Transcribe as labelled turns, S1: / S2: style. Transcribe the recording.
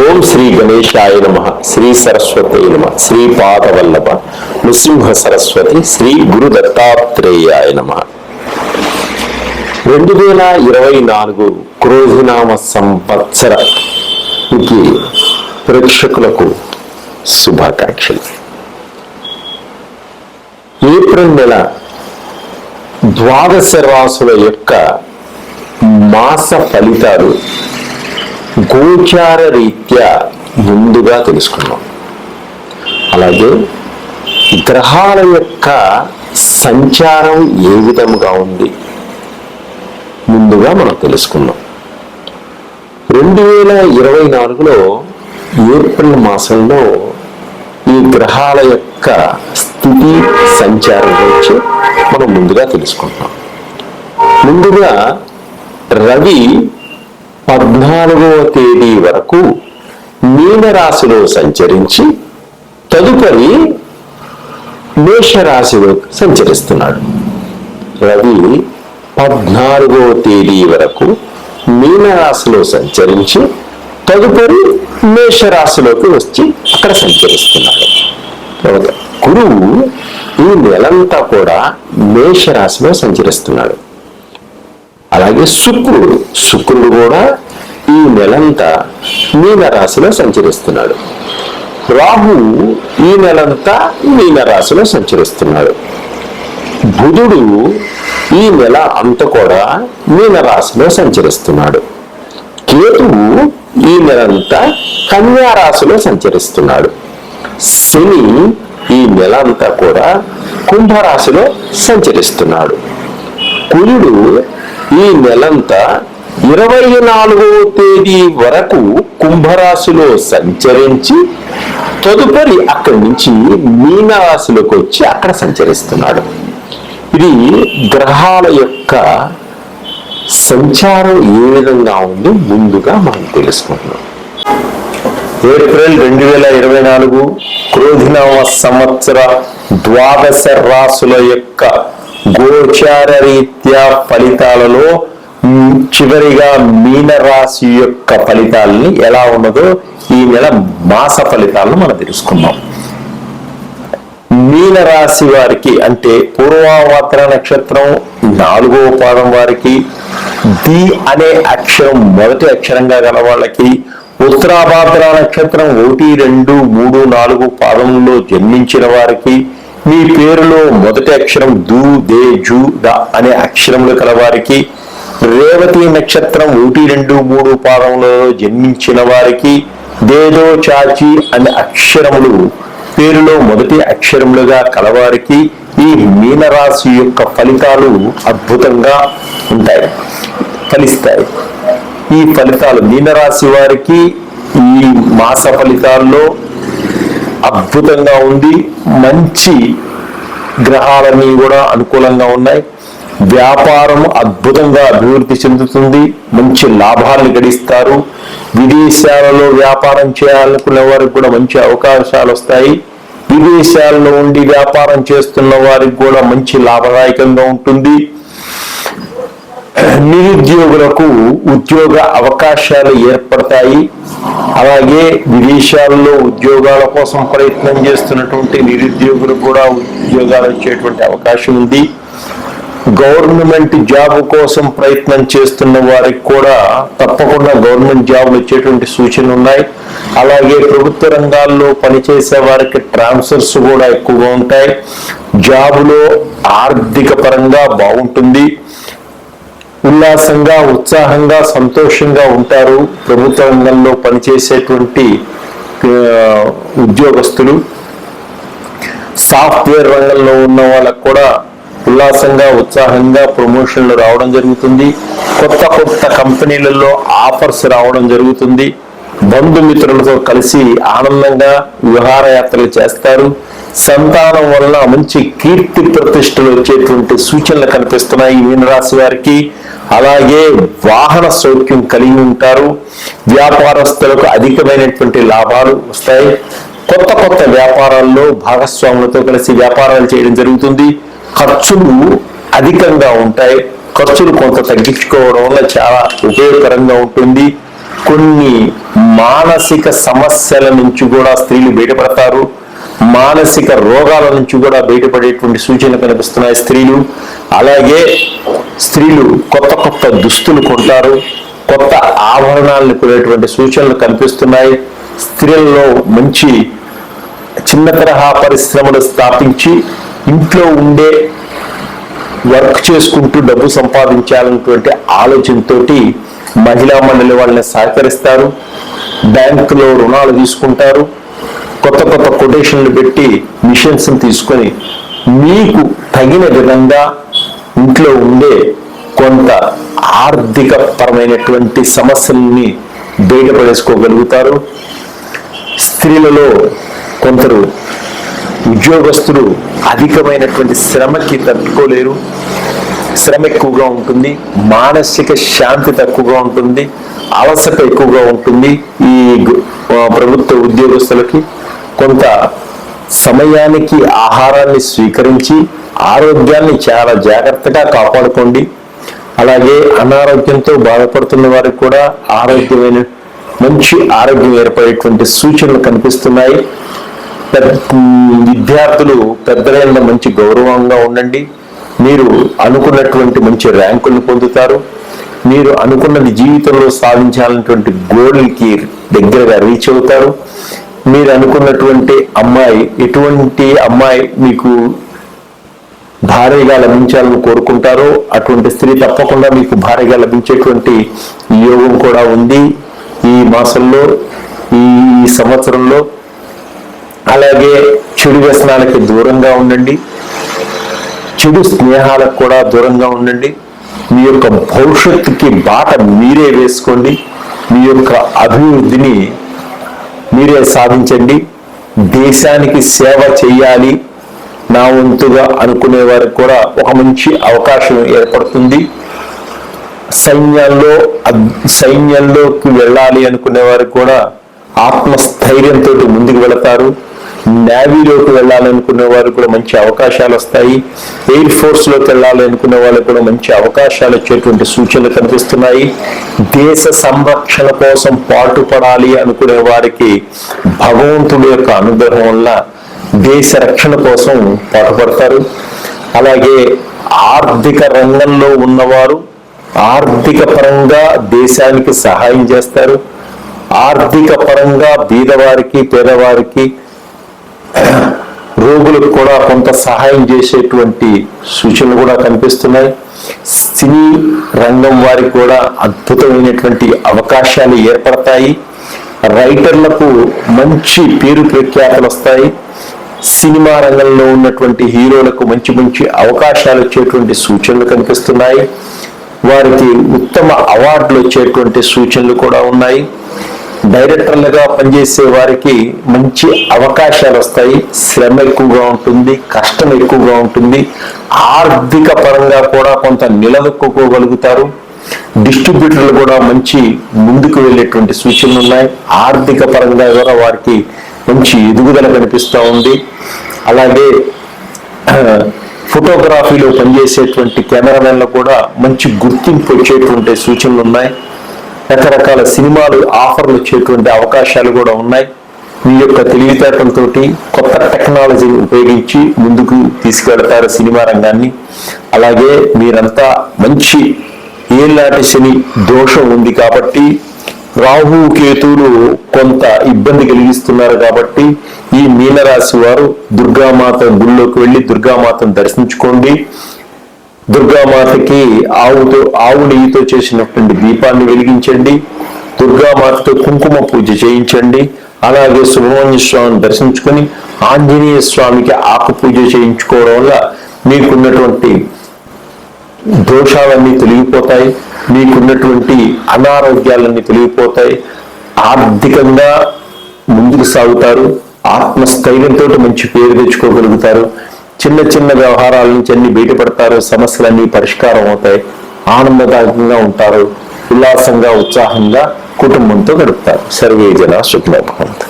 S1: ఓం శ్రీ గణేశాయ నమ, శ్రీ సరస్వతి నమ, శ్రీపాదవల్లభ నృసింహ సరస్వతి, శ్రీ గురు దత్తాత్రేయాయ నమ. 2024 క్రోధినామ సంవత్సరానికి ప్రేక్షకులకు శుభాకాంక్షలు. ఏప్రిల్ నెల ద్వాదశ రాశుల యొక్క మాస ఫలితాలు గోచార రీత్యా ముందుగా తెలుసుకున్నాం. అలాగే గ్రహాల యొక్క సంచారం ఏ విధముగా ఉంది ముందుగా మనం తెలుసుకున్నాం. 2024లో ఏప్రిల్ మాసంలో ఈ గ్రహాల యొక్క స్థితి సంచారం గురించి మనం ముందుగా తెలుసుకుంటాం. ముందుగా రవి 14వ తేదీ వరకు మీనరాశిలో సంచరించి తదుపరి మేషరాశిలో సంచరిస్తున్నాడు. రవి 14వ తేదీ వరకు మీనరాశిలో సంచరించి తదుపరి మేషరాశిలోకి వచ్చి అక్కడ సంచరిస్తున్నాడు. గురువు ఈ నెలంతా కూడా మేషరాశిలో సంచరిస్తున్నాడు. అలాగే శుక్రుడు కూడా ఈ నెలంతా మీనరాశిలో సంచరిస్తున్నాడు. రాహువు ఈ నెలంతా మీనరాశిలో సంచరిస్తున్నాడు. బుధుడు ఈ నెల అంతా కూడా మీనరాశిలో సంచరిస్తున్నాడు. కేతువు ఈ నెలంతా కన్యా రాశిలో సంచరిస్తున్నాడు. శని ఈ నెల అంతా కూడా కుంభరాశిలో సంచరిస్తున్నాడు. కుజుడు ఈ నెలంతా 24వ తేదీ వరకు కుంభరాశిలో సంచరించి తదుపరి అక్కడి నుంచి మీనరాశిలోకి వచ్చి అక్కడ సంచరిస్తున్నాడు. ఇది గ్రహాల యొక్క సంచారం ఏ విధంగా ఉంది ముందుగా మనం తెలుసుకుంటున్నాం. ఏప్రిల్ 2024 క్రోధినామ సంవత్సర ద్వాదశ రాశుల యొక్క గోచార రీత్యా ఫలితాలలో చివరిగా మీనరాశి యొక్క ఫలితాలని ఎలా ఉన్నదో ఈ నెల మాస ఫలితాలను మనం తెలుసుకున్నాం. మీనరాశి వారికి అంటే పూర్వాభాద్ర నక్షత్రం 4వ పాదం వారికి, ది అనే అక్షరం మొదటి అక్షరంగా గల వాళ్ళకి, ఉత్తరాభాద్ర నక్షత్రం 1, 2, 3, 4 పాదంలో జన్మించిన వారికి, మీ పేరులో మొదటి అక్షరం దు, దే, జు, ద అనే అక్షరములు కలవారికి, రేవతి నక్షత్రం 1, 2, 3 పాదములలో జన్మించిన వారికి, దేదో, చాచి అనే అక్షరములు పేరులో మొదటి అక్షరములుగా కలవారికి ఈ మీనరాశి యొక్క ఫలితాలు అద్భుతంగా ఉంటాయి, ఫలిస్తాయి. ఈ ఫలితాలు మీనరాశి వారికి ఈ మాస ఫలితాల్లో అద్భుతంగా ఉంది. మంచి గ్రహాలన్నీ కూడా అనుకూలంగా ఉన్నాయి. వ్యాపారం అద్భుతంగా అభివృద్ధి చెందుతుంది. మంచి లాభాలను గడిస్తారు. విదేశాలలో వ్యాపారం చేయాలనుకునే వారికి కూడా మంచి అవకాశాలు వస్తాయి. విదేశాలలో ఉండి వ్యాపారం చేస్తున్న వారికి కూడా మంచి లాభదాయకంగా ఉంటుంది. నిరుద్యోగులకు ఉద్యోగ అవకాశాలు ఏర్పడతాయి. అలాగే విదేశాల్లో ఉద్యోగాల కోసం ప్రయత్నం చేస్తున్నటువంటి నిరుద్యోగులకు కూడా ఉద్యోగాలు వచ్చేటువంటి అవకాశం ఉంది. గవర్నమెంట్ జాబ్ కోసం ప్రయత్నం చేస్తున్న వారికి కూడా తప్పకుండా గవర్నమెంట్ జాబ్లు వచ్చేటువంటి సూచనలు ఉన్నాయి. అలాగే ప్రభుత్వ రంగాల్లో పనిచేసే వారికి ట్రాన్స్ఫర్స్ కూడా ఎక్కువగా ఉంటాయి. జాబులో ఆర్థిక పరంగా బాగుంటుంది. ఉల్లాసంగా, ఉత్సాహంగా, సంతోషంగా ఉంటారు. ప్రభుత్వ రంగంలో పనిచేసేటువంటి ఉద్యోగస్తులు, సాఫ్ట్వేర్ రంగంలో ఉన్న వాళ్ళకు కూడా ఉల్లాసంగా, ఉత్సాహంగా ప్రమోషన్లు రావడం జరుగుతుంది. కొత్త కంపెనీలలో ఆఫర్స్ రావడం జరుగుతుంది. బంధుమిత్రులతో కలిసి ఆనందంగా విహారయాత్రలు చేస్తారు. సంతానం వల్ల మంచి కీర్తి ప్రతిష్టలు వచ్చేటువంటి సూచనలు కనిపిస్తున్నాయి ఈ మీనరాశి వారికి. అలాగే వాహన సౌఖ్యం కలిగి ఉంటారు. వ్యాపారస్తులకు అధికమైనటువంటి లాభాలు వస్తాయి. కొత్త వ్యాపారాల్లో భాగస్వాములతో కలిసి వ్యాపారాలు చేయడం జరుగుతుంది. ఖర్చులు అధికంగా ఉంటాయి. ఖర్చులు కొంత తగ్గించుకోవడం వల్ల చాలా ఉపయోగకరంగా ఉంటుంది. కొన్ని మానసిక సమస్యల నుంచి కూడా స్త్రీలు బయటపడతారు. మానసిక రోగాల నుంచి కూడా బయటపడేటువంటి సూచనలు కనిపిస్తున్నాయి స్త్రీలు. అలాగే స్త్రీలు కొత్త కొత్త దుస్తులు కొంటారు, కొత్త ఆభరణాలను కొనేటువంటి సూచనలు కనిపిస్తున్నాయి. స్త్రీలలో మంచి చిన్న తరహా పరిశ్రమలు స్థాపించి ఇంట్లో ఉండే వర్క్ చేసుకుంటూ డబ్బు సంపాదించాలన్నటువంటి ఆలోచనతోటి మహిళా మండలి వాళ్ళని సహకరిస్తారు. బ్యాంకులో రుణాలు తీసుకుంటారు. కొత్త కొత్త కొటేషన్లు పెట్టి మిషన్స్ తీసుకొని మీకు తగిన విధంగా ఇంట్లో ఉండే కొంత ఆర్థిక పరమైనటువంటి సమస్యల్ని బయటపడేసుకోగలుగుతారు. స్త్రీలలో కొందరు ఉద్యోగస్తులు అధికమైనటువంటి శ్రమకి తట్టుకోలేరు. శ్రమ ఎక్కువగా ఉంటుంది, మానసిక శాంతి తక్కువగా ఉంటుంది, అలసట ఎక్కువగా ఉంటుంది. ఈ ప్రభుత్వ ఉద్యోగస్తులకి కొంత సమయానికి ఆహారాన్ని స్వీకరించి ఆరోగ్యాన్ని చాలా జాగ్రత్తగా కాపాడుకోండి. అలాగే అనారోగ్యంతో బాధపడుతున్న వారికి కూడా మంచి ఆరోగ్యం ఏర్పడేటువంటి సూచనలు కనిపిస్తున్నాయి. విద్యార్థులు పెద్దలైన మంచి గౌరవంగా ఉండండి. మీరు అనుకున్నటువంటి మంచి ర్యాంకులను పొందుతారు. మీరు అనుకున్నది జీవితంలో సాధించాలన్నటువంటి గోల్కి దగ్గరగా రీచ్ అవుతారు. మీరు అనుకున్నటువంటి అమ్మాయి, ఎటువంటి అమ్మాయి మీకు భార్యగా లభించాలని కోరుకుంటారో అటువంటి స్త్రీ తప్పకుండా మీకు భార్యగా లభించేటువంటి యోగం కూడా ఉంది ఈ మాసంలో, ఈ సంవత్సరంలో. అలాగే చెడు వ్యసనాలకి దూరంగా ఉండండి, చెడు స్నేహాలకు కూడా దూరంగా ఉండండి. మీ యొక్క భవిష్యత్తుకి బాట మీరే వేసుకోండి. మీ యొక్క అభివృద్ధిని మీరే సాధించండి. దేశానికి సేవ చేయాలి నా వంతుగా అనుకునే వారికి కూడా ఒక మంచి అవకాశం ఏర్పడుతుంది. సైన్యంలోకి వెళ్ళాలి అనుకునే వారికి కూడా ఆత్మస్థైర్యంతో ముందుకు వెళతారు. నేవీలోకి వెళ్ళాలనుకునే వారు కూడా మంచి అవకాశాలు వస్తాయి. ఎయిర్ ఫోర్స్ లోకి వెళ్ళాలి అనుకునే వాళ్ళకి కూడా మంచి అవకాశాలు వచ్చేటువంటి సూచనలు కనిపిస్తున్నాయి. దేశ సంరక్షణ కోసం పాటుపడాలి అనుకునే వారికి భగవంతుడి యొక్క అనుగ్రహం వల్ల దేశ రక్షణ కోసం పాటుపడతారు. అలాగే ఆర్థిక రంగంలో ఉన్నవారు ఆర్థిక పరంగా దేశానికి సహాయం చేస్తారు. ఆర్థిక పరంగా బీదవారికి, పేదవారికి, రోగులకు కూడా కొంత సహాయం చేసేటువంటి సూచనలు కూడా కనిపిస్తున్నాయి. సినీ రంగం వారికి కూడా అద్భుతమైనటువంటి అవకాశాలు ఏర్పడతాయి. రైటర్లకు మంచి పేరు ప్రఖ్యాతలు వస్తాయి. సినిమా రంగంలో ఉన్నటువంటి హీరోలకు మంచి మంచి అవకాశాలు వచ్చేటువంటి సూచనలు కనిపిస్తున్నాయి. వారికి ఉత్తమ అవార్డులు వచ్చేటువంటి సూచనలు కూడా ఉన్నాయి. డైరెక్టర్లుగా పనిచేసే వారికి మంచి అవకాశాలు వస్తాయి. శ్రమ ఎక్కువగా ఉంటుంది, కష్టం ఎక్కువగా ఉంటుంది. ఆర్థిక పరంగా కూడా కొంత నిలదొక్కుకోగలుగుతారు. డిస్ట్రిబ్యూటర్లు కూడా మంచి ముందుకు వెళ్ళేటువంటి సూచనలు ఉన్నాయి. ఆర్థిక పరంగా కూడా వారికి మంచి ఎదుగుదల కనిపిస్తూ ఉంది. అలాగే ఫోటోగ్రఫీలో పనిచేసేటువంటి కెమెరామెన్లు కూడా మంచి గుర్తింపు వచ్చేటువంటి సూచనలు ఉన్నాయి. రకరకాల సినిమాలు ఆఫర్లు వచ్చేటువంటి అవకాశాలు కూడా ఉన్నాయి. మీ యొక్క తెలివితేటలతో కొత్త టెక్నాలజీని ఉపయోగించి ముందుకు తీసుకెళ్తారు సినిమా రంగాన్ని. అలాగే మీరంతా మంచి ఏళ్ళనాటి శని దోషం ఉంది కాబట్టి, రాహు కేతువులు కొంత ఇబ్బంది కలిగిస్తున్నారు కాబట్టి ఈ మీనరాశి వారు దుర్గామాత గుళ్ళోకి వెళ్ళి దుర్గామాతను దర్శించుకోండి. దుర్గామాతకి ఆవు నెయ్యితో చేసినటువంటి దీపాన్ని వెలిగించండి. దుర్గామాతతో కుంకుమ పూజ చేయించండి. అలాగే సుబ్రహ్మణ్య స్వామిని దర్శించుకొని ఆంజనేయ స్వామికి ఆకు పూజ చేయించుకోవడం వల్ల మీకున్నటువంటి దోషాలన్నీ తొలగిపోతాయి. మీకున్నటువంటి అనారోగ్యాలన్నీ తొలగిపోతాయి. ఆర్థికంగా ముందుకు సాగుతారు. ఆత్మస్థైర్యంతో మంచి పేరు తెచ్చుకోగలుగుతారు. చిన్న చిన్న వ్యవహారాల నుంచి అన్ని బయటపడతారు. సమస్యలన్నీ పరిష్కారం అవుతాయి. ఆనందదాయకంగా ఉంటారు. ఉల్లాసంగా, ఉత్సాహంగా కుటుంబంతో గడుపుతారు. సర్వే జన సుఖినో భవంతు.